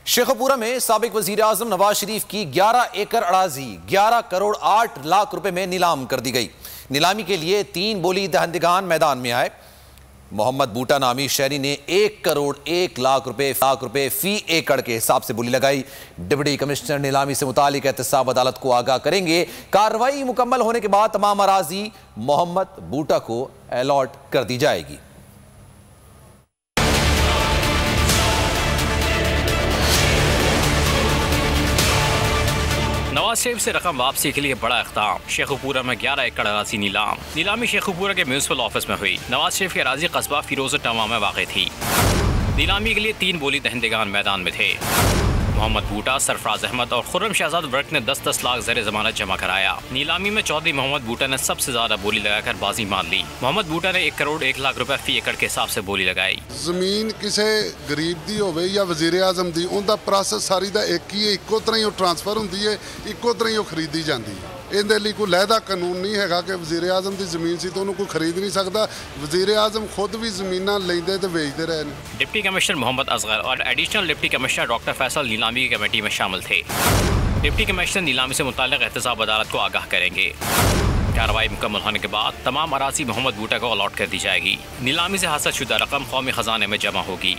शेखपुरा में साबिक वजीर आजम नवाज शरीफ की 11 एकड़ अराजी 11 करोड़ 8 लाख रुपए में नीलाम कर दी गई। नीलामी के लिए 3 बोली दहंदगान मैदान में आए। मोहम्मद बूटा नामी शहरी ने 1 करोड़ 1 लाख रुपए फी एकड़ के हिसाब से बोली लगाई। डिप्टी कमिश्नर नीलामी से मुतालिक एहतसाब अदालत को आगाह करेंगे। कार्रवाई मुकम्मल होने के बाद तमाम अराजी मोहम्मद बूटा को अलॉट कर दी जाएगी। नवाज शरीफ से रकम वापसी के लिए बड़ा इक़दाम। शेखपुरा में 11 एकड़ अराजी नीलाम। नीलामी शेखपुरा के म्यूनसिपल ऑफिस में हुई। नवाज शरीफ की अराजी कस्बा फिरोज टमा में वाक़ थी। नीलामी के लिए 3 बोली दहंदगान मैदान में थे। मोहम्मद बूटा, सरफराज अहमद और खुर्रम शहजाद वर्क ने 10-10 लाख ज़ेर ज़मानत जमा कराया। नीलामी में चौधरी मोहम्मद बूटा ने सबसे ज्यादा बोली लगाकर बाजी मान ली। मोहम्मद बूटा ने 1 करोड़ 1 लाख रुपए फी एकड़ के हिसाब से बोली लगाई। जमीन किसी गरीब दी होवे या वजीर आजम दी, उनका प्रोसेस सारी दा एक ही है, इक्को तरह ही ट्रांसफर होंदी है, इक्को तरह ही खरीदी जाती है। ਇਹਦੇ ਲਈ ਕੋਈ ਲਹਿਦਾ ਕਾਨੂੰਨ नहीं ਹੈਗਾ कि वजीर आजम की ਜ਼ਮੀਨ ਸੀ तो ਉਹਨੂੰ ਕੋਈ ਖਰੀਦ नहीं सकता। वजीर आजम खुद भी ਜ਼ਮੀਨਾਂ ਲੈਂਦੇ ਤੇ ਵੇਚਦੇ ਰਹੇ ਨੇ। डिप्टी कमिश्नर मोहम्मद असगर और additional deputy commissioner doctor Faisal नीलामी की कमेटी में शामिल थे। डिप्टी कमिश्नर नीलामी से मुताल्लिक एहतसाब अदालत को आगाह करेंगे। कार्रवाई मुकम्मल होने के बाद तमाम अराजी मोहम्मद बूटा को अलॉट कर दी जाएगी। नीलामी से हासिल शुदा रकम कौमी खजाने में जमा होगी।